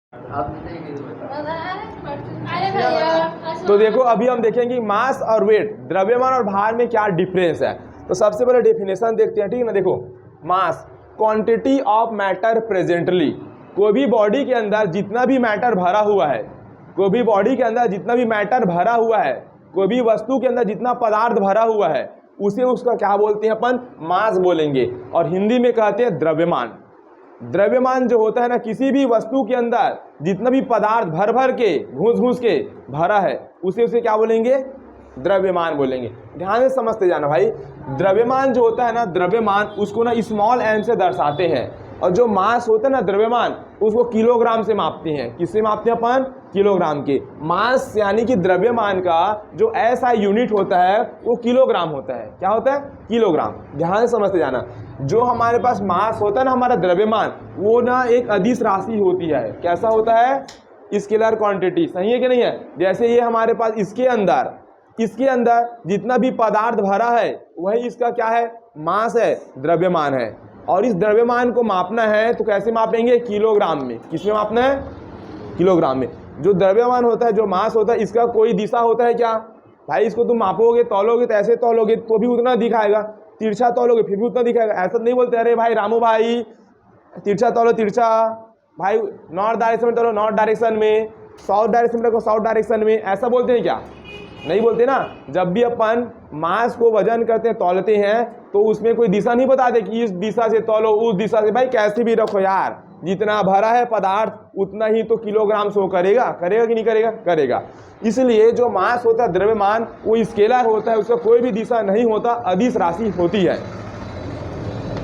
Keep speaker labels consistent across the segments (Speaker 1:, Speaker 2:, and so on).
Speaker 1: तो देखो अभी हम देखेंगे मास और वेट, द्रव्यमान और भार में क्या डिफरेंस है। तो सबसे पहले डेफिनेशन देखते हैं, ठीक है ना। देखो मास क्वांटिटी ऑफ मैटर प्रेजेंटली, कोई भी बॉडी के अंदर जितना भी मैटर भरा हुआ है, कोई भी बॉडी के अंदर जितना भी मैटर भरा हुआ है, कोई भी वस्तु के अंदर जितना पदार्थ भरा हुआ है, उसे उसका क्या बोलते हैं अपन, मास बोलेंगे। और हिंदी में कहते हैं द्रव्यमान। द्रव्यमान जो होता है ना, किसी भी वस्तु के अंदर जितना भी पदार्थ भर भर के घुस घुस के भरा है, उसे क्या बोलेंगे, द्रव्यमान बोलेंगे। ध्यान से समझते जाना भाई। द्रव्यमान जो होता है ना, द्रव्यमान उसको ना स्मॉल एम से दर्शाते हैं, और जो मास होता है ना द्रव्यमान, उसको किलोग्राम से मापते हैं। किससे मापते हैं अपन, किलोग्राम के। मास यानी कि द्रव्यमान का जो ऐसा यूनिट होता है वो किलोग्राम होता है। क्या होता है, किलोग्राम। ध्यान से समझते जाना। जो हमारे पास मास होता है ना, हमारा द्रव्यमान, वो ना एक अदिश राशि होती है। कैसा होता है, स्केलर क्वांटिटी। सही है कि नहीं है। जैसे ये हमारे पास इसके अंदर जितना भी पदार्थ भरा है वही इसका क्या है, मास है, द्रव्यमान है। और इस द्रव्यमान को मापना है तो कैसे मापेंगे, किलोग्राम में। किसमें मापना है, किलोग्राम में। जो द्रव्यमान होता है, जो मास होता है, इसका कोई दिशा होता है क्या भाई। इसको तुम मापोगे, तौलोगे तो ऐसे तौलोगे तो भी उतना दिखाएगा, तिरछा तौलोगे फिर भी उतना दिखाएगा। ऐसा नहीं बोलते अरे भाई रामू भाई तिरछा तौलो, तिरछा भाई, नॉर्थ डायरेक्शन में तौलो नॉर्थ डायरेक्शन में, साउथ डायरेक्शन में रखो साउथ डायरेक्शन में। ऐसा बोलते हैं क्या, नहीं बोलते ना। जब भी अपन मास को वजन करते हैं, तौलते हैं, तो उसमें कोई दिशा नहीं बताते कि इस दिशा से तौलो, उस दिशा से। भाई कैसे भी रखो यार, जितना भरा है पदार्थ उतना ही तो किलोग्राम शो करेगा। करेगा कि नहीं करेगा, करेगा। इसलिए जो मास होता है द्रव्यमान, वो स्केलर होता है, उसका कोई भी दिशा नहीं होता, अदिश राशि होती है।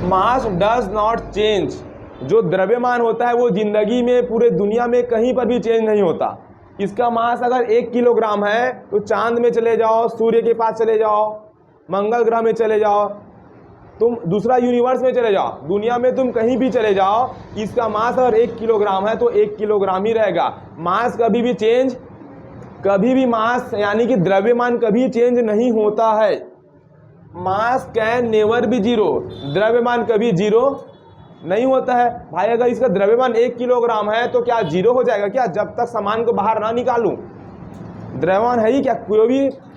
Speaker 1: मास डज नॉट चेंज। जो द्रव्यमान होता है वो जिंदगी में पूरे दुनिया में कहीं पर भी चेंज नहीं होता। इसका मास अगर 1 किलोग्राम है तो चांद में चले जाओ, सूर्य के पास चले जाओ, मंगल ग्रह में चले जाओ, तुम दूसरा यूनिवर्स में चले जाओ, दुनिया में तुम कहीं भी चले जाओ, इसका मास अगर 1 किलोग्राम है तो 1 किलोग्राम ही रहेगा। मास कभी भी चेंज, कभी भी मास यानी कि द्रव्यमान कभी चेंज नहीं होता है। मास कैन नेवर बी जीरो, द्रव्यमान कभी जीरो नहीं होता है। भाई अगर इसका द्रव्यमान 1 किलोग्राम है तो क्या जीरो हो जाएगा क्या, जब तक सामान को बाहर ना निकालूं। द्रव्यमान है ही क्या,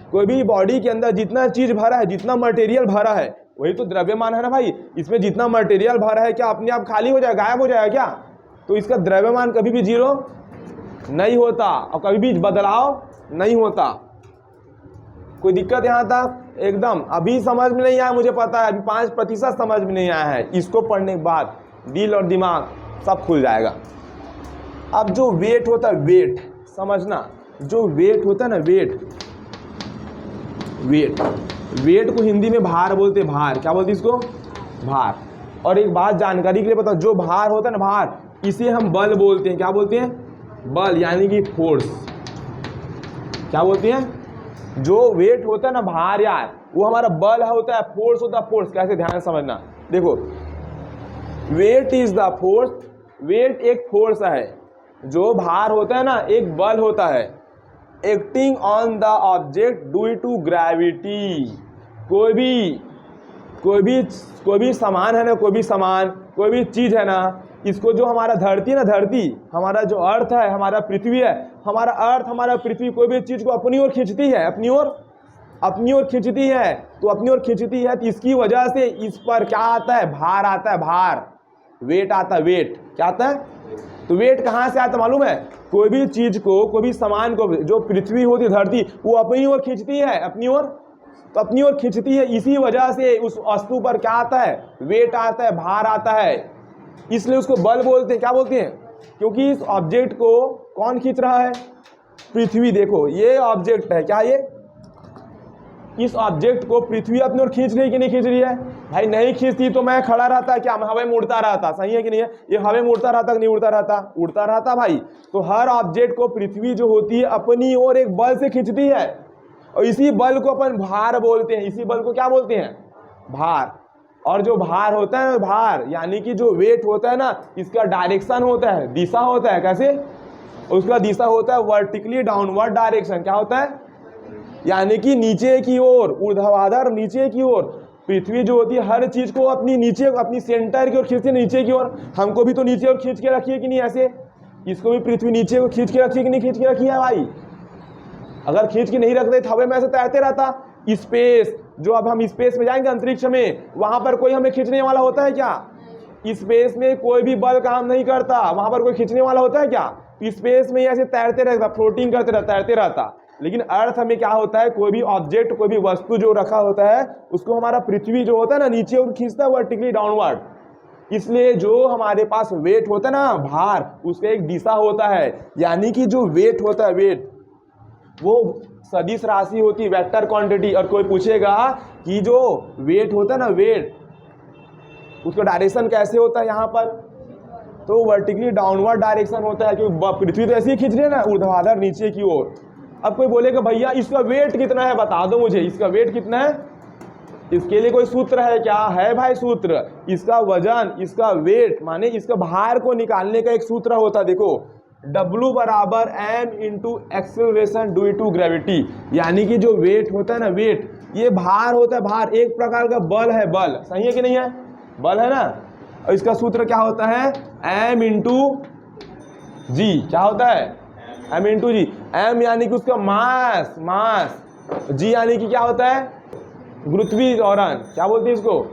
Speaker 1: कोई भी बॉडी के अंदर जितना चीज भरा है, जितना मटेरियल भरा है, वही तो द्रव्यमान है ना भाई। इसमें जितना मटेरियल भरा है क्या अपने आप खाली हो जाएगा, गायब हो जाएगा क्या। तो इसका द्रव्यमान कभी भी जीरो नहीं होता और कभी भी बदलाव नहीं होता। कोई दिक्कत यहाँ तक, एकदम अभी समझ में नहीं आया, मुझे पता है अभी 5% समझ में नहीं आया है। इसको पढ़ने के बाद दिल और दिमाग सब खुल जाएगा। अब जो वेट होता है, वेट समझना, जो वेट होता है ना, वेट को हिंदी में भार बोलते हैं। भार क्या बोलते हैं इसको, भार। और एक बात जानकारी के लिए बताओ, जो भार होता है ना, भार, इसे हम बल बोलते हैं। क्या बोलते हैं, बल यानी कि फोर्स। क्या बोलते हैं, जो वेट होता है ना भार यार, वो हमारा बल होता है, फोर्स होता है, फोर्स। कैसे, ध्यान से समझना। देखो weight is the force, weight एक फोर्स है। जो भार होता है ना, एक बल होता है, acting on the object due to gravity. कोई भी सामान है ना, कोई भी चीज है ना, इसको जो हमारा धरती है ना, धरती हमारा जो अर्थ है, हमारा पृथ्वी है, हमारा अर्थ, हमारा पृथ्वी कोई भी चीज को अपनी ओर खींचती है, अपनी ओर खींचती है। तो अपनी ओर खींचती है तो इसकी वजह से इस पर क्या आता है, भार आता है, भार, वेट आता है। वेट क्या आता है, तो वेट कहाँ से आता है मालूम है। कोई भी चीज को, कोई भी सामान को, जो पृथ्वी होती है, धरती, वो अपनी ओर खींचती है, अपनी ओर, तो अपनी ओर खींचती है। इसी वजह से उस वस्तु पर क्या आता है, वेट आता है, भार आता है। इसलिए उसको बल बोलते हैं। क्या बोलते हैं, क्योंकि इस ऑब्जेक्ट को कौन खींच रहा है, पृथ्वी। देखो ये ऑब्जेक्ट है, क्या ये, इस ऑब्जेक्ट को पृथ्वी अपनी ओर खींच रही है कि नहीं खींच रही है। भाई नहीं खींचती तो मैं खड़ा रहता, क्या मैं हवा में उड़ता रहता। सही है कि नहीं है, ये हवा में उड़ता रहता कि नहीं उड़ता रहता, उड़ता रहता भाई। तो हर ऑब्जेक्ट को पृथ्वी जो होती है अपनी ओर एक बल से खींचती है, और इसी बल को अपन भार बोलते हैं। इसी बल को क्या बोलते हैं, भार। और जो भार होता है, भार यानी कि जो वेट होता है ना, इसका डायरेक्शन होता है, दिशा होता है। कैसे, उसका दिशा होता है वर्टिकली डाउनवर्ड डायरेक्शन। क्या होता है, यानी कि नीचे की ओर, ऊर्ध्वाधर नीचे की ओर। पृथ्वी जो होती है हर चीज को अपनी नीचे, अपनी सेंटर की ओर खींचती है, नीचे की ओर। हमको भी तो नीचे और खींच के रखिए कि नहीं, ऐसे इसको भी पृथ्वी नीचे को खींच के रखी कि नहीं खींच के रखी है भाई? अगर खींच के नहीं रखते हवा में ऐसे तैरते रहता। स्पेस, जो अब हम स्पेस में जाएंगे अंतरिक्ष में, वहां पर कोई हमें खींचने वाला होता है क्या? स्पेस में कोई भी बल काम नहीं करता, वहां पर कोई खींचने वाला होता है क्या? स्पेस में ऐसे तैरते रहता, फ्लोटिंग करते रहता, तैरते रहता। लेकिन अर्थ में क्या होता है, कोई भी ऑब्जेक्ट, कोई भी वस्तु जो रखा होता है उसको हमारा पृथ्वी जो होता है ना नीचे और खींचता है वर्टिकली डाउनवर्ड। इसलिए जो हमारे पास वेट होता है ना, भार, उसका एक दिशा होता है। यानी कि जो वेट होता है, वेट वो सदिश राशि होती है, वेक्टर क्वांटिटी। और कोई पूछेगा कि जो वेट होता है ना, वेट, उसका डायरेक्शन कैसे होता है यहाँ पर, तो वर्टिकली डाउनवर्ड डायरेक्शन होता है, क्योंकि पृथ्वी तो ऐसे ही खींच रही है ना, ऊर्ध्वाधर नीचे की ओर। अब कोई बोलेगा भैया इसका वेट कितना है, बता दो मुझे इसका वेट कितना है। इसके लिए कोई सूत्र है क्या? है भाई सूत्र। इसका वजन, इसका वेट माने इसका भार को निकालने का एक सूत्र होता है। देखो, W बराबर m into acceleration due to gravity. यानी कि जो वेट होता है ना, वेट, ये भार होता है, भार एक प्रकार का बल है, बल, सही है कि नहीं है? बल है ना। और इसका सूत्र क्या होता है? m इंटू जी। क्या होता है? m इंटू जी। m यानी कि उसका मास, मास, g यानी कि क्या होता है? गुरुत्वीय त्वरण। क्या बोलते हैं इसको?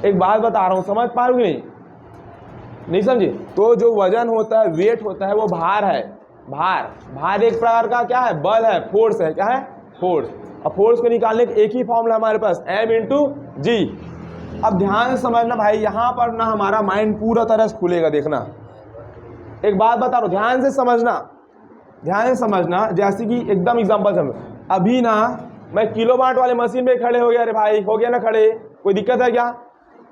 Speaker 1: एक बात बता रहा हूँ, समझ पा रहे हो नहीं समझे? तो जो वजन होता है, वेट होता है, वो भार है। भार, भार एक प्रकार का क्या है? बल है, फोर्स है। क्या है? फोर्स। अब फोर्स को निकालने का एक ही फॉर्मूला हमारे पास, m इंटू जी। अब ध्यान से समझना भाई, यहाँ पर ना हमारा माइंड पूरा तरह से खुलेगा। देखना, एक बात बता रहा हूँ, ध्यान से समझना, ध्यान से समझना। जैसे कि एकदम एग्जाम्पल समझ, अभी ना मैं किलोवाट वाले मशीन में खड़े हो गया। अरे भाई हो गया ना खड़े, कोई दिक्कत है क्या?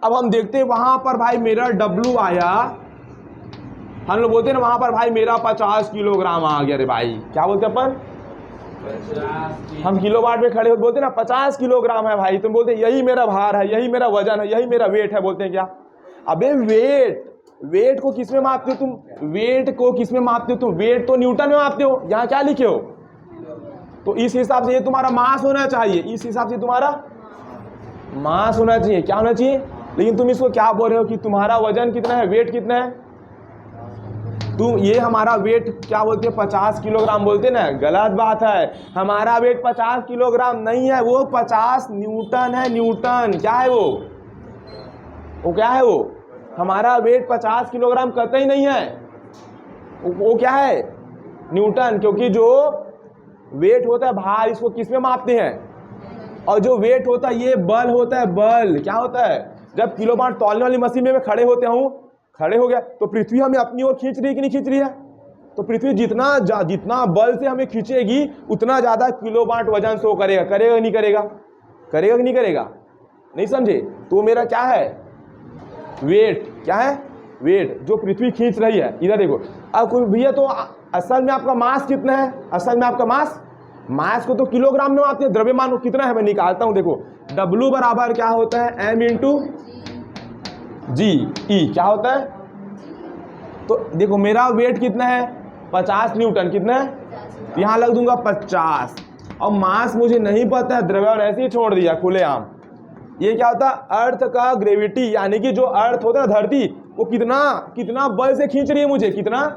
Speaker 1: अब हम देखते हैं वहां पर भाई मेरा W आया, हम लोग बोलते हैं ना वहां पर भाई मेरा 50 किलोग्राम आ गया। अरे भाई क्या बोलते हैं अपन? हम किलोवाट में खड़े हो बोलते हैं ना 50 किलोग्राम है भाई, तुम बोलते यही मेरा भार है, यही मेरा वजन है, यही मेरा वेट है। बोलते हैं क्या? अबे वेट, वेट को किस में मापते हो तुम? वेट को किस में मापते हो तुम? वेट तो न्यूटन में मापते हो। यहाँ क्या लिखे हो? तो इस हिसाब से ये तुम्हारा मास होना चाहिए, इस हिसाब से तुम्हारा मास होना चाहिए। क्या होना चाहिए? लेकिन तुम इसको क्या बोल रहे हो कि तुम्हारा वजन कितना है, वेट कितना है? तुम ये हमारा वेट क्या बोलते हैं? 50 किलोग्राम बोलते हैं ना। गलत बात है, हमारा वेट 50 किलोग्राम नहीं है, वो 50 न्यूटन है। न्यूटन क्या है वो क्या है? वो हमारा वेट 50 किलोग्राम कतई नहीं है, वो क्या है? न्यूटन। क्योंकि जो वेट होता है भार, इसको किस में मापते हैं? और जो वेट होता है ये बल होता है, बल। क्या होता है? जब किलोवाट तौलने वाली मशीन में मैं खड़े होते हूँ, खड़े हो गया तो पृथ्वी हमें अपनी ओर खींच रही है कि नहीं खींच रही है? तो पृथ्वी जितना बल से हमें खींचेगी उतना ज्यादा किलोवाट वजन शो करेगा। करेगा नहीं करेगा? करेगा कि नहीं करेगा? नहीं समझे? तो मेरा क्या है? वेट। क्या है? वेट, जो पृथ्वी खींच रही है। इधर देखो, अब कोई भैया तो असल में आपका मास कितना है? असल में आपका मास को तो किलोग्राम में मापते हैं, द्रव्यमान को कितना है मैं निकालता हूं। देखो, W बराबर क्या होता है? m इंटू जी। ई क्या होता है? तो देखो मेरा वेट कितना है? 50 न्यूटन। कितना है? यहां लग दूंगा 50। और मास मुझे नहीं पता है, द्रव्यमान ऐसे ही छोड़ दिया खुलेआम। ये क्या होता है? अर्थ का ग्रेविटी, यानी कि जो अर्थ होता है धरती, वो कितना बल से खींच रही है मुझे, कितना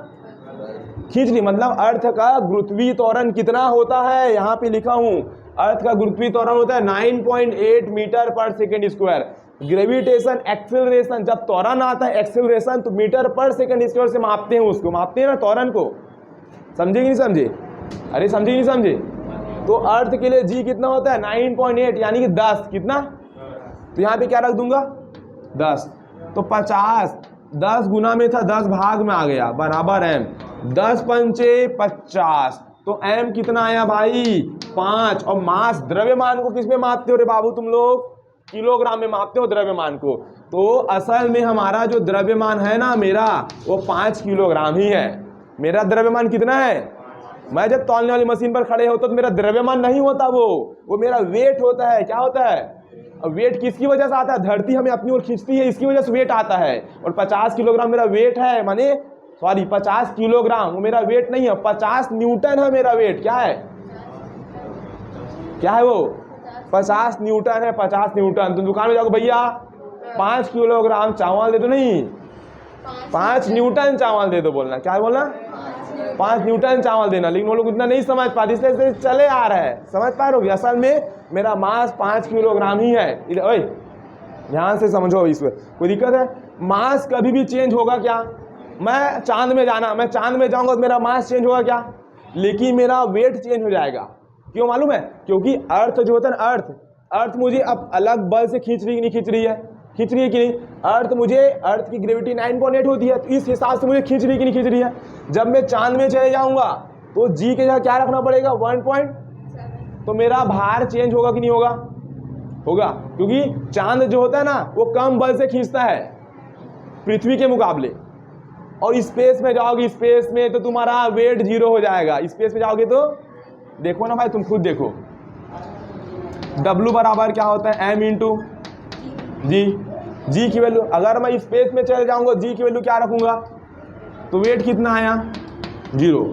Speaker 1: खींच रही, मतलब अर्थ का गुरुत्वीय त्वरण कितना होता है? यहाँ पे लिखा हूं, अर्थ का गुरुत्वीय त्वरण होता है 9.8 मीटर पर सेकेंड स्क्वायर। ग्रेविटेशन एक्सेलरेशन, जब त्वरण आता है एक्सेलरेशन, तो मीटर पर सेकेंड स्क्वायर से मापते हैं, उसको मापते हैं ना त्वरण को। समझे कि नहीं समझे? अरे समझे नहीं समझे? तो अर्थ के लिए जी कितना होता है? 9.8 यानी कि 10। कितना? तो यहाँ पे क्या रख दूंगा? 10। तो 50, 10 गुना में था, 10 भाग में आ गया, बराबर m। 10 पंचे 50। तो m कितना आया भाई? 5। और मास, द्रव्यमान को किस में मापते हो रे बाबू तुम लोग? किलोग्राम में मापते हो द्रव्यमान को। तो असल में हमारा जो द्रव्यमान है ना मेरा, वो 5 किलोग्राम ही है। मेरा द्रव्यमान कितना है? मैं जब तौलने वाली मशीन पर खड़े होता तो मेरा द्रव्यमान नहीं होता, वो मेरा वेट होता है। क्या होता है? और वेट किसकी वजह से आता है? धरती हमें अपनी ओर खींचती है, इसकी वजह से वेट आता है। और 50 किलोग्राम मेरा वेट है, माने सॉरी 50 किलोग्राम वो मेरा वेट नहीं है, 50 न्यूटन है मेरा वेट। क्या है? क्या है वो? 50 न्यूटन है, 50 न्यूटन। तुम दुकान में जाओगे भैया 5 किलोग्राम चावल दे दो, नहीं 5 न्यूटन चावल दे दो, बोलना क्या बोलना, 5 न्यूटन चावल देना। लेकिन वो लोग इतना नहीं समझ पाते, इसलिए चले आ रहा है। समझ पा रहे हो, असल में मेरा मास 5 किलोग्राम ही है। ओए ध्यान से समझो, इसमें कोई दिक्कत है? मास कभी भी चेंज होगा क्या? मैं चांद में जाऊंगा तो मेरा मास चेंज होगा क्या? लेकिन मेरा वेट चेंज हो जाएगा। क्यों मालूम है? क्योंकि अर्थ जो होता है ना, अर्थ मुझे अब अलग बल से खींच रही है, नहीं खींच रही है? खींच रही है कि नहीं? अर्थ की ग्रेविटी 9.8 होती है, तो इस हिसाब से मुझे खींच रही है कि नहीं खींच रही है? जब मैं चांद में चले जाऊंगा तो जी के जगह क्या रखना पड़ेगा? 1. तो मेरा भार चेंज होगा कि नहीं होगा? होगा, क्योंकि चांद जो होता है ना वो कम बल से खींचता है पृथ्वी के मुकाबले। और स्पेस में जाओगे, स्पेस में तो तुम्हारा वेट 0 हो जाएगा। स्पेस में जाओगे तो देखो ना भाई, तुम खुद देखो, W बराबर क्या होता है? m इंटू जी की वैल्यू। अगर मैं स्पेस में चले जाऊंगा, जी की वैल्यू क्या रखूंगा? तो वेट कितना आया? 0।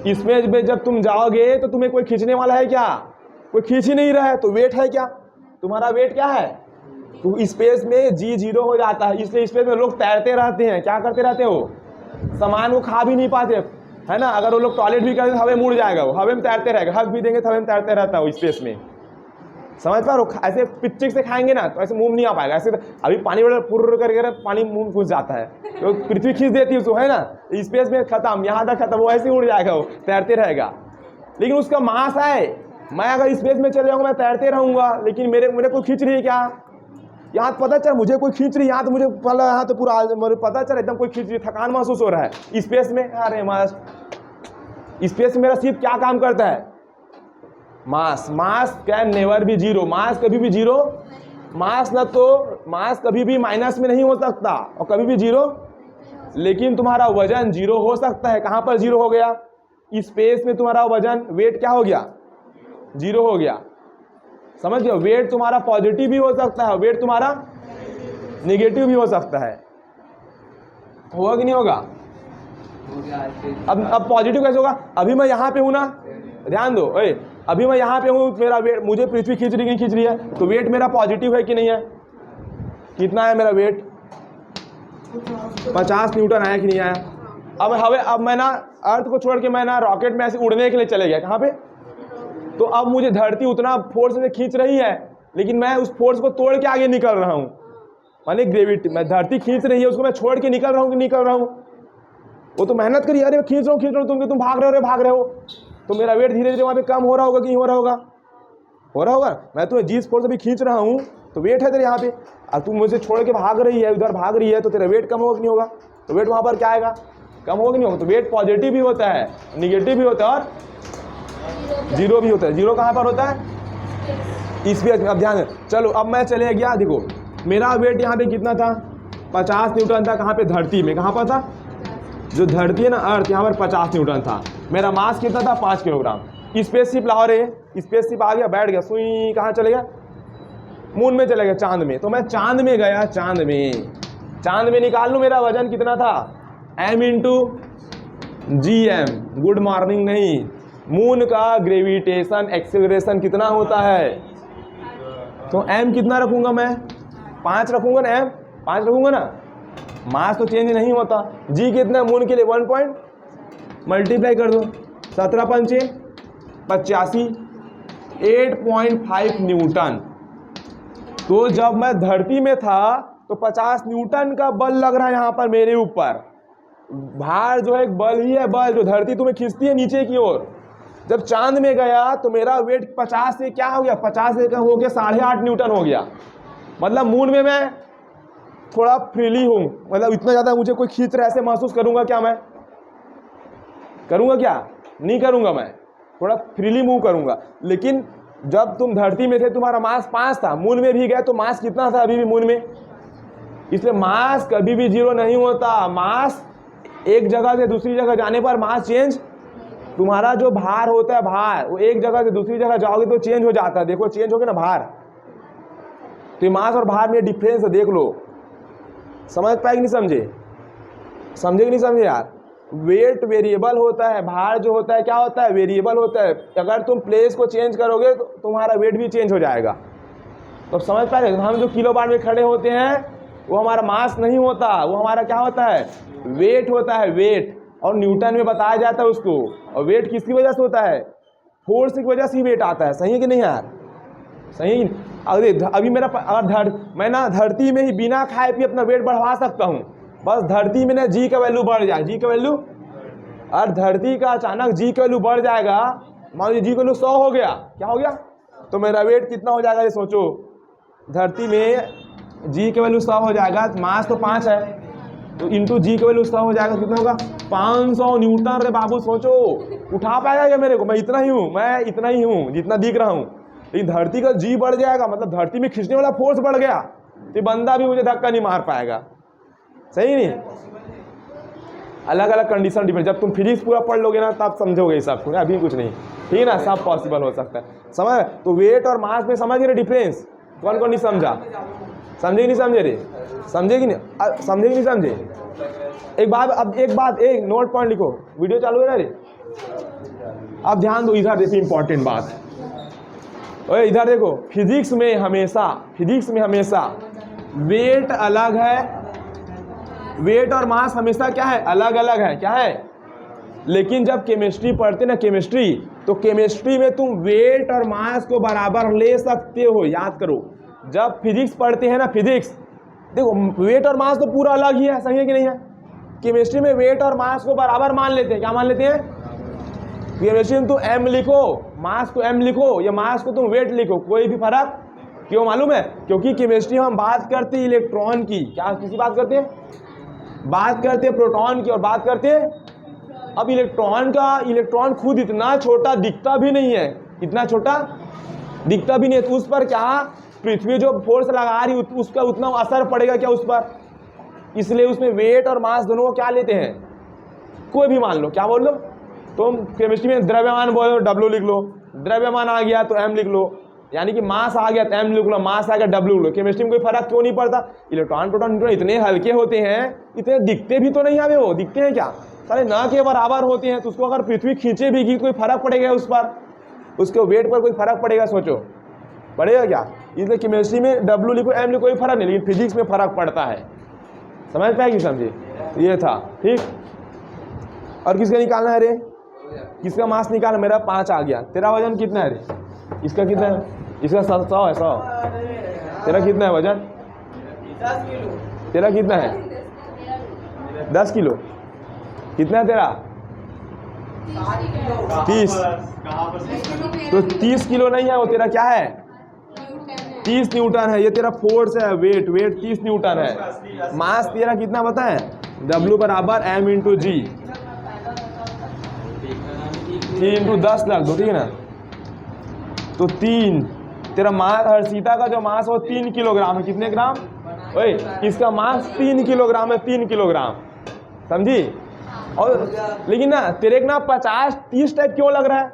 Speaker 1: स्पेस में जब तुम जाओगे तो तुम्हें कोई खींचने वाला है क्या? कोई खींच ही नहीं रहा है, तो वेट है क्या? तुम्हारा वेट क्या है? तो स्पेस में जी 0 हो जाता है। इसलिए स्पेस में लोग तैरते रहते हैं। क्या करते रहते हो? सामान को खा भी नहीं पाते, है ना? अगर वो लोग टॉयलेट भी करें तो हवा में मुड़ जाएगा, वो हवा में तैरते रहेगा। हक भी देंगे तो हवा में तैरते रहता है वो स्पेस में। समझ पा रहे हो? ऐसे पिच्चिक से खाएंगे ना तो ऐसे मुंह नहीं आ पाएगा। ऐसे अभी पानी वाला पुर्र करके पानी मुंह घुस जाता है, तो पृथ्वी खींच देती है उसको, है ना? स्पेस में खत्म, यहाँ तक खत्म, वो ऐसे ही उड़ जाएगा, वो तैरते रहेगा। लेकिन उसका मास है। मैं अगर स्पेस में चले जाऊंगा, मैं तैरते रहूंगा, लेकिन मेरे को खींच रही है क्या? यहाँ पता चल मुझे कोई खींच रही है, यहाँ तो मुझे यहाँ तो पूरा मुझे पता चल एकदम कोई खींच रही है, थकान महसूस हो रहा है। स्पेस में अरे स्पेस में मेरा सिर्फ क्या काम करता है? मास कैन नेवर बी 0। मास कभी भी 0, मास कभी भी माइनस में नहीं हो सकता और कभी भी 0। लेकिन तुम्हारा वजन 0 हो सकता है। कहाँ पर 0 हो गया? स्पेस में तुम्हारा वजन, वेट क्या हो गया? 0 हो गया। समझ गए? वेट तुम्हारा पॉजिटिव भी हो सकता है, वेट तुम्हारा निगेटिव भी हो सकता है। होगा कि नहीं होगा? अब पॉजिटिव कैसे होगा? अभी मैं यहाँ पे हूँ ना, ध्यान दो, अभी मैं यहाँ पे हूँ, मेरा वेट, मुझे पृथ्वी खींच रही नहीं खींच रही है, तो वेट मेरा पॉजिटिव है कि नहीं है? कितना है मेरा वेट? 50 न्यूटन आया कि नहीं आया? अब मैं ना अर्थ को छोड़ के मैं ना रॉकेट में ऐसे उड़ने के लिए चले गया। कहाँ पे? तो अब मुझे धरती उतना फोर्स से खींच रही है, लेकिन मैं उस फोर्स को तोड़ के आगे निकल रहा हूँ। माने ग्रेविटी, मैं धरती खींच रही है उसको मैं छोड़ के निकल रहा हूँ कि निकल रहा हूँ? वो तो मेहनत करी, अरे खींच रहा हूँ, तुम भाग रहे हो, तो मेरा वेट धीरे धीरे वहाँ पे कम हो रहा होगा कि नहीं हो रहा होगा? मैं तुम्हें जिस फोर्स से भी खींच रहा हूँ तो वेट है तेरे यहाँ पे, और तुम मुझे छोड़ के भाग रही है, उधर भाग रही है, तो तेरा वेट कम होगा कि नहीं होगा? तो वेट वहाँ पर क्या आएगा? कम होगा कि नहीं होगा? तो वेट पॉजिटिव भी होता है, निगेटिव भी होता है और 0 भी होता है। 0 कहाँ पर होता है? स्पेस में। अब ध्यान, चलो अब मैं चले गया, देखो मेरा वेट यहाँ पे कितना था? 50 न्यूटन था। कहाँ पे? धरती में। कहाँ पर था? जो धरती है ना, अर्थ, यहाँ पर 50 न्यूटन था। मेरा मास कितना था? 5 किलोग्राम। स्पेसशिप लाओ रे, स्पेसशिप आ गया, बैठ गया, सुई कहाँ चले गया? मून में चले गया, चांद में। तो मैं चांद में गया, चांद में निकाल लूँ मेरा वजन कितना था? m into GM। Good morning नहीं, मून का ग्रेविटेशन एक्सेलरेशन कितना होता है? तो m कितना रखूंगा मैं? 5 रखूंगा ना, m 5 रखूंगा ना। मास तो चेंज नहीं होता। g कितना? मून के लिए 1 पॉइंट मल्टीप्लाई कर दो, 17 पंचे 85, 8.5 न्यूटन। तो जब मैं धरती में था तो 50 न्यूटन का बल लग रहा है यहाँ पर मेरे ऊपर। भार जो है एक बल ही है, बल जो धरती तुम्हें खींचती है नीचे की ओर। जब चांद में गया तो मेरा वेट 50 से क्या हो गया? 50 से कम हो गया 8.5 न्यूटन हो गया। मतलब मून में मैं थोड़ा फ्रीली हूँ, मतलब इतना ज़्यादा मुझे कोई खींच रहा है ऐसे महसूस करूँगा क्या? मैं करूँगा क्या? नहीं करूँगा, मैं थोड़ा फ्रीली मूव करूँगा। लेकिन जब तुम धरती में थे तुम्हारा मास 5 था, मून में भी गए तो मास कितना था अभी भी मून में? इसलिए मास कभी भी 0 नहीं होता। मास एक जगह से दूसरी जगह जाने पर मास चेंज, तुम्हारा जो भार होता है, भार, वो एक जगह से दूसरी जगह जाओगे तो चेंज हो जाता है। देखो चेंज हो गया ना भार। तो मास और भार में डिफरेंस है, देख लो। समझ पाए कि नहीं समझे? समझे कि नहीं समझे यार? वेट वेरिएबल होता है, भार जो होता है क्या होता है? वेरिएबल होता है। अगर तुम प्लेस को चेंज करोगे तो तुम्हारा वेट भी चेंज हो जाएगा। तो समझ पाए? हम जो किलो बार में खड़े होते हैं वो हमारा मास नहीं होता, वो हमारा क्या होता है, वेट होता है, वेट। और न्यूटन में बताया जाता है उसको। और वेट किसकी वजह से होता है, फोर्स की वजह से ही वेट आता है। सही है कि नहीं यार, सही। अभी मेरा मैं ना धरती में ही बिना खाए पिए अपना वेट बढ़वा सकता हूँ, बस धरती में ना जी का वैल्यू बढ़ जाए, जी का वैल्यू। और धरती का अचानक जी का वैल्यू बढ़ जाएगा, मान लीजिए जी का वैल्यू 100 हो गया, क्या हो गया, तो मेरा वेट कितना हो जाएगा ये सोचो। धरती में जी का वैल्यू 100 हो जाएगा, मास तो 5 है, तो इंटू जी का वैल्यू 100 हो जाएगा, कितना होगा 500 न्यूटन। रे बाबू सोचो, उठा पाएगा क्या मेरे को, मैं इतना ही हूँ जितना दिख रहा हूँ। लेकिन धरती का जी बढ़ जाएगा, मतलब धरती में खींचने वाला फोर्स बढ़ गया, तो बंदा भी मुझे धक्का नहीं मार पाएगा। सही नहीं, अलग अलग कंडीशन डिपेंड। जब तुम फिजिक्स पूरा पढ़ लोगे ना तब समझोगे सब कुछ, अभी कुछ नहीं, ठीक है ना, सब पॉसिबल हो सकता है। समझ, तो वेट और मास में समझ रहे डिफरेंस, कौन कौन नहीं समझा, समझे कि नहीं समझे रे, समझे कि नहीं समझे। एक बात एक नोट पॉइंट लिखो, वीडियो चालू है ना रे, अब ध्यान दो इधर, देखिए इंपॉर्टेंट बात। ओए इधर देखो, फिजिक्स में हमेशा वेट अलग है, वेट और मास हमेशा क्या है, अलग अलग है, क्या है। लेकिन जब केमिस्ट्री पढ़ते ना केमिस्ट्री, तो केमिस्ट्री में तुम वेट और मास को बराबर ले सकते हो, याद करो। जब फिजिक्स पढ़ते हैं ना, फिजिक्स देखो वेट और मास तो पूरा अलग ही है, सही है कि नहीं है। केमिस्ट्री में वेट और मास को बराबर मान लेते हैं, क्या मान लेते हैं, केमिस्ट्री में तुम एम लिखो, मास को एम लिखो, या मास को तुम वेट लिखो, कोई भी फर्क। क्यों मालूम है, क्योंकि केमिस्ट्री में हम बात करते हैं इलेक्ट्रॉन की, क्या किसी बात करते हैं, बात करते हैं प्रोटॉन की, और बात करते हैं अब इलेक्ट्रॉन खुद इतना छोटा दिखता भी नहीं है, इतना छोटा दिखता भी नहीं है, तो उस पर क्या पृथ्वी जो फोर्स लगा रही उसका उतना असर पड़ेगा क्या उस पर। इसलिए उसमें वेट और मास दोनों को क्या लेते हैं, कोई भी मान लो, क्या बोल लो तुम केमिस्ट्री में द्रव्यमान बोलो W लिख लो, द्रव्यमान आ गया तो M लिख लो, यानी कि मास आ गया तो M लिख लो, मास आ गया W लिख लो। केमिस्ट्री में कोई फर्क क्यों नहीं पड़ता, इलेक्ट्रॉन प्रोटॉन न्यूट्रॉन इतने हल्के होते हैं, इतने दिखते भी तो नहीं है, वो दिखते हैं क्या, सारे ना के बराबर होते हैं। तो उसको अगर पृथ्वी खींचे भी कोई फर्क पड़ेगा उस पर, उसके वेट पर कोई फर्क पड़ेगा, सोचो पड़ेगा क्या। इसलिए केमिस्ट्री में W लिखो M लिखो कोई फर्क नहीं, लेकिन फिजिक्स में फर्क पड़ता है। समझ पाएगी, समझे, ये था ठीक। और किसका निकालना है रे, किसका मास निकालना, मेरा 5 आ गया। तेरा वजन कितना है रे, इसका कितना है, इसका 100 है, 100। तेरा कितना है वजन,
Speaker 2: 10 किलो।
Speaker 1: तेरा कितना है 10 किलो। कितना है तेरा 30। तो 30 किलो नहीं है वो, तेरा क्या है 30 न्यूटन है। ये तेरा फोर्स है, वेट 30 न्यूटन है। मास तेरा कितना पता है, W बराबर M इंटू जी, 3 इंटू 10 लग दो, ठीक है ना। तो 3 तेरा मास, हर्षिता का जो मास हो 3 किलोग्राम है, कितने ग्राम, ओए इसका मास 3 किलोग्राम है, 3 किलोग्राम, समझी। और लेकिन ना तेरे ना 50-30 टाइप क्यों लग रहा है,